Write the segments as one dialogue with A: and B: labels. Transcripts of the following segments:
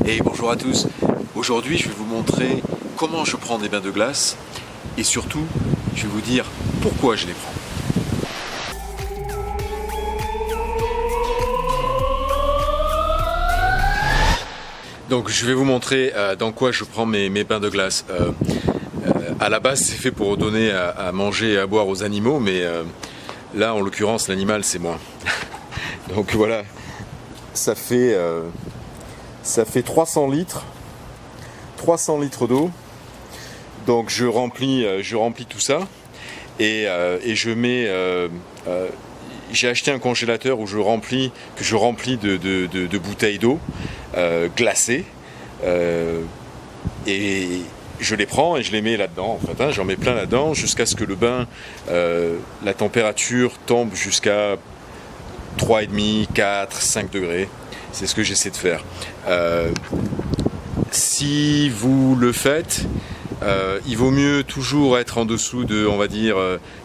A: Et bonjour à tous. Aujourd'hui, je vais vous montrer comment je prends des bains de glace et surtout, je vais vous dire pourquoi je les prends. Donc, je vais vous montrer dans quoi je prends mes bains de glace. À la base, c'est fait pour donner à manger et à boire aux animaux, mais là, en l'occurrence, l'animal, c'est moi. Donc voilà, ça fait 300 litres d'eau. Donc je remplis tout ça et je mets. J'ai acheté un congélateur que je remplis de bouteilles d'eau glacées et je les prends et je les mets là-dedans. En fait, hein, j'en mets plein là-dedans jusqu'à ce que le bain, la température tombe jusqu'à 3,5, 4, 5 degrés. C'est ce que j'essaie de faire. Si vous le faites, il vaut mieux toujours être en dessous de, on va dire,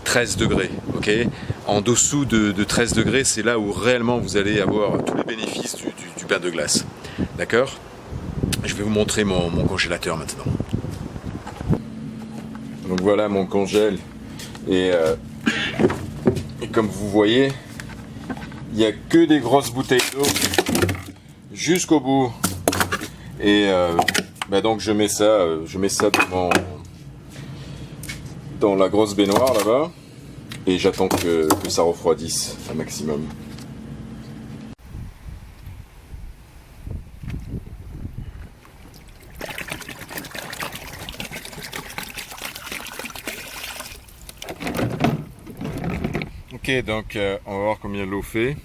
A: 13 degrés. Okay, en dessous de 13 degrés, c'est là où réellement vous allez avoir tous les bénéfices du bain de glace. D'accord ? Je vais vous montrer mon congélateur maintenant. Donc voilà mon congèle. Et comme vous voyez, il n'y a que des grosses bouteilles d'eau jusqu'au bout. Et donc je mets ça dans la grosse baignoire là-bas. Et j'attends que ça refroidisse un maximum. Ok, donc on va voir combien l'eau fait.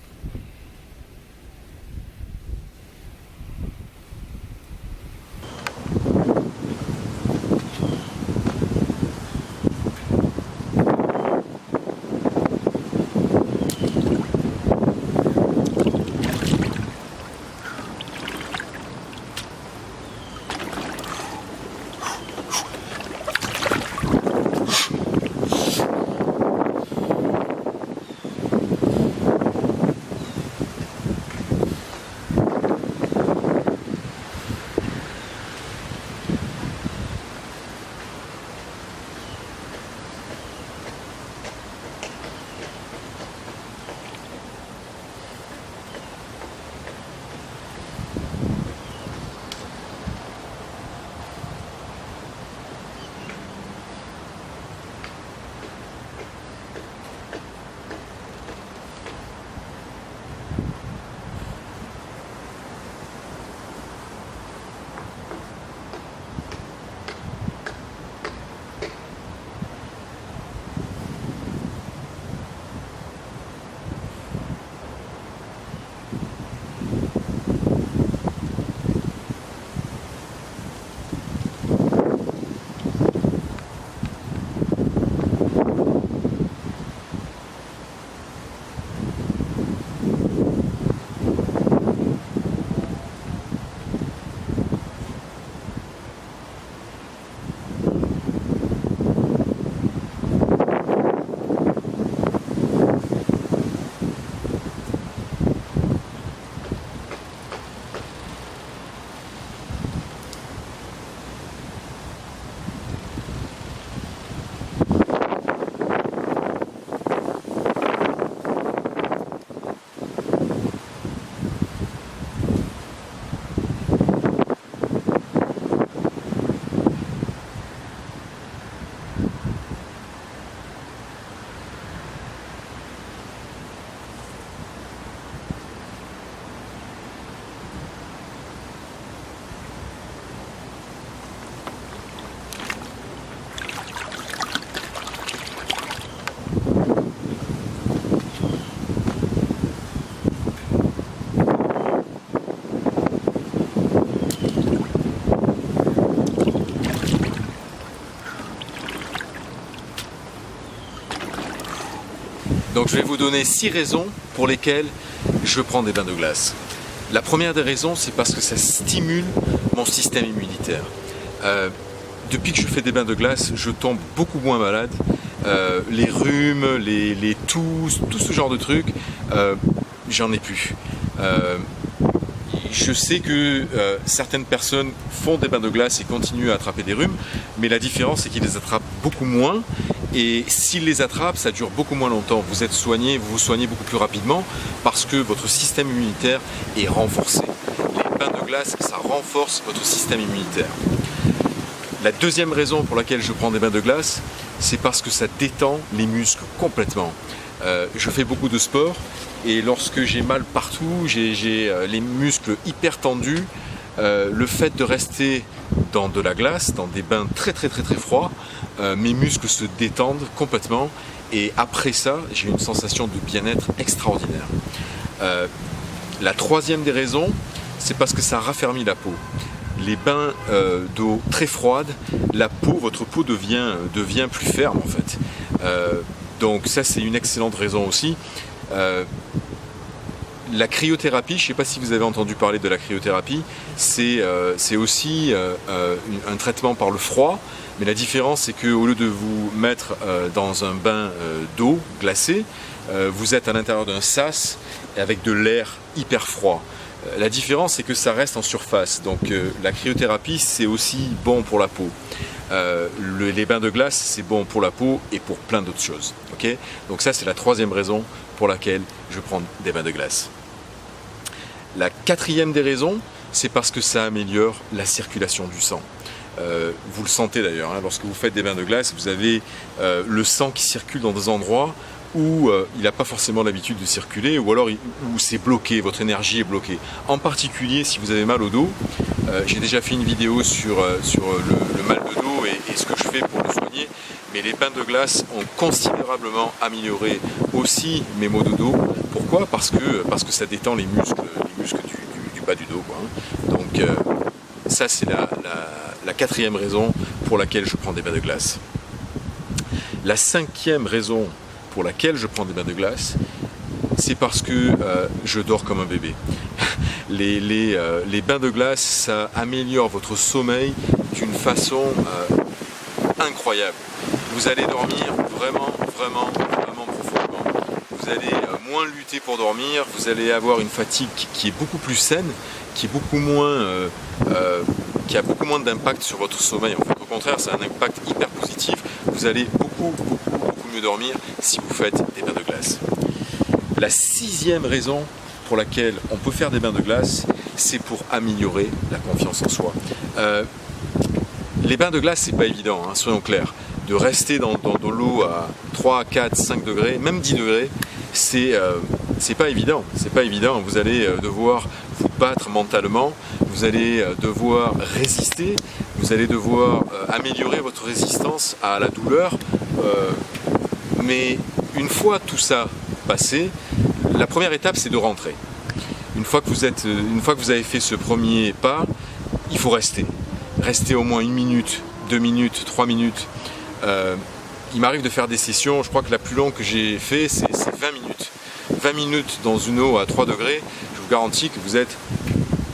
A: Donc je vais vous donner 6 raisons pour lesquelles je prends des bains de glace. La première des raisons, c'est parce que ça stimule mon système immunitaire. Depuis que je fais des bains de glace, je tombe beaucoup moins malade. Les rhumes, les toux, tout ce genre de trucs, j'en ai plus. je sais que certaines personnes font des bains de glace et continuent à attraper des rhumes, mais la différence c'est qu'ils les attrapent beaucoup moins, et s'ils les attrapent, ça dure beaucoup moins longtemps. Vous êtes soigné, vous vous soignez beaucoup plus rapidement parce que votre système immunitaire est renforcé. Les bains de glace, ça renforce votre système immunitaire. La deuxième raison pour laquelle je prends des bains de glace, c'est parce que ça détend les muscles complètement. Je fais beaucoup de sport et lorsque j'ai mal partout, j'ai les muscles hyper tendus, le fait de rester dans de la glace, dans des bains très froids, mes muscles se détendent complètement et après ça, j'ai une sensation de bien-être extraordinaire. La troisième des raisons, c'est parce que ça raffermit la peau. Les bains d'eau très froide, votre peau devient plus ferme en fait. Donc ça c'est une excellente raison aussi. La cryothérapie, je ne sais pas si vous avez entendu parler de la cryothérapie, c'est aussi un traitement par le froid, mais la différence c'est qu'au lieu de vous mettre dans un bain d'eau glacée, vous êtes à l'intérieur d'un sas avec de l'air hyper froid. La différence c'est que ça reste en surface, donc la cryothérapie c'est aussi bon pour la peau. Les bains de glace c'est bon pour la peau et pour plein d'autres choses. Okay, donc ça c'est la troisième raison pour laquelle je prends des bains de glace. La quatrième des raisons, c'est parce que ça améliore la circulation du sang. Vous le sentez d'ailleurs, hein, lorsque vous faites des bains de glace, vous avez le sang qui circule dans des endroits où il n'a pas forcément l'habitude de circuler, ou alors où c'est bloqué, votre énergie est bloquée. En particulier si vous avez mal au dos, j'ai déjà fait une vidéo sur le mal de dos et ce que je fais pour le soigner, mais les bains de glace ont considérablement amélioré aussi mes maux de dos. Pourquoi ? Parce que ça détend les muscles du bas du dos, quoi, hein. Donc ça c'est la quatrième raison pour laquelle je prends des bains de glace. La cinquième raison pour laquelle je prends des bains de glace, c'est parce que je dors comme un bébé. Les bains de glace, ça améliore votre sommeil d'une façon incroyable. Vous allez dormir vraiment profondément. Vous allez moins lutter pour dormir, vous allez avoir une fatigue qui est beaucoup plus saine, qui a beaucoup moins d'impact sur votre sommeil. En fait, au contraire, ça a un impact hyper positif. Vous allez beaucoup mieux dormir si vous faites des bains de glace. La sixième raison pour laquelle on peut faire des bains de glace, c'est pour améliorer la confiance en soi. Les bains de glace, c'est pas évident, hein, soyons clairs. De rester dans de l'eau à 3, 4, 5 degrés, même 10 degrés, c'est pas évident. C'est pas évident. Vous allez devoir vous battre mentalement, vous allez devoir résister, vous allez devoir améliorer votre résistance à la douleur. Mais une fois tout ça passé, la première étape c'est de rentrer. Une fois que vous avez fait ce premier pas, il faut rester. Rester au moins 1 minute, 2 minutes, 3 minutes. Il m'arrive de faire des sessions, je crois que la plus longue que j'ai fait c'est 20 minutes. 20 minutes dans une eau à 3 degrés, je vous garantis que vous êtes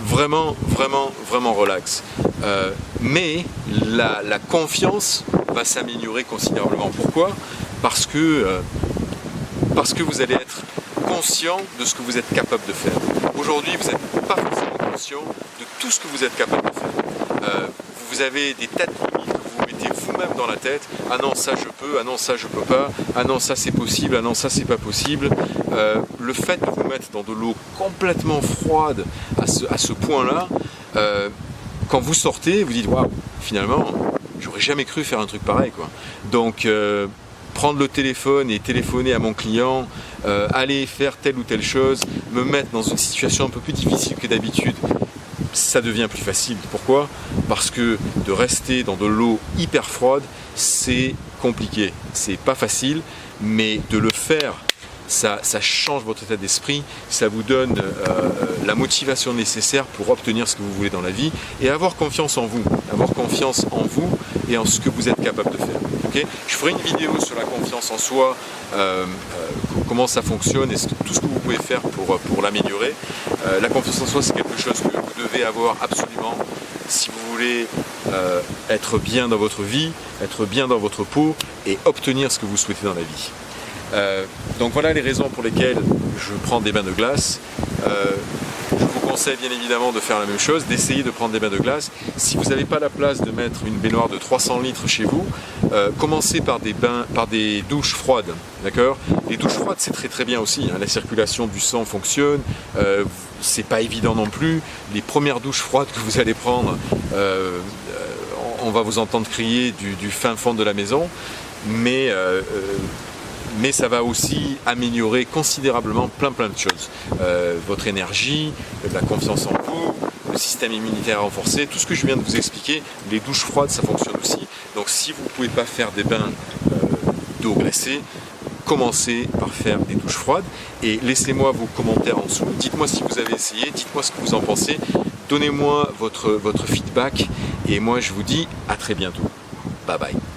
A: vraiment relax. Mais la confiance va s'améliorer considérablement. Pourquoi ? Parce que vous allez être conscient de ce que vous êtes capable de faire. Aujourd'hui, vous n'êtes pas forcément conscient de tout ce que vous êtes capable de faire. Vous avez des têtes limites que vous mettez vous-même dans la tête. Ah non, ça je peux, ah non, ça je peux pas, ah non, ça c'est possible, ah non, ça c'est pas possible. Le fait de vous mettre dans de l'eau complètement froide à ce point-là, quand vous sortez, vous dites waouh, finalement, j'aurais jamais cru faire un truc pareil, quoi. Donc, prendre le téléphone et téléphoner à mon client, aller faire telle ou telle chose, me mettre dans une situation un peu plus difficile que d'habitude, ça devient plus facile. Pourquoi ? Parce que de rester dans de l'eau hyper froide, c'est compliqué. C'est pas facile, mais de le faire, ça change votre état d'esprit, ça vous donne la motivation nécessaire pour obtenir ce que vous voulez dans la vie et avoir confiance en vous et en ce que vous êtes capable de faire. Okay ? Je ferai une vidéo sur la confiance en soi, comment ça fonctionne et tout ce que vous pouvez faire pour l'améliorer. La confiance en soi, c'est quelque chose que vous devez avoir absolument si vous voulez être bien dans votre vie, être bien dans votre peau et obtenir ce que vous souhaitez dans la vie. Donc voilà les raisons pour lesquelles je prends des bains de glace. Je vous vous conseille bien évidemment de faire la même chose, d'essayer de prendre des bains de glace. Si vous n'avez pas la place de mettre une baignoire de 300 litres chez vous, commencez par des douches froides, d'accord? Les douches froides, c'est très bien aussi, hein. La circulation du sang fonctionne, c'est pas évident non plus. Les premières douches froides que vous allez prendre, on va vous entendre crier du fin fond de la maison, mais ça va aussi améliorer considérablement plein de choses. Votre énergie, la confiance en vous, le système immunitaire renforcé, tout ce que je viens de vous expliquer, les douches froides, ça fonctionne aussi. Donc si vous ne pouvez pas faire des bains d'eau glacée, commencez par faire des douches froides et laissez-moi vos commentaires en dessous. Dites-moi si vous avez essayé, dites-moi ce que vous en pensez, donnez-moi votre feedback et moi je vous dis à très bientôt. Bye bye.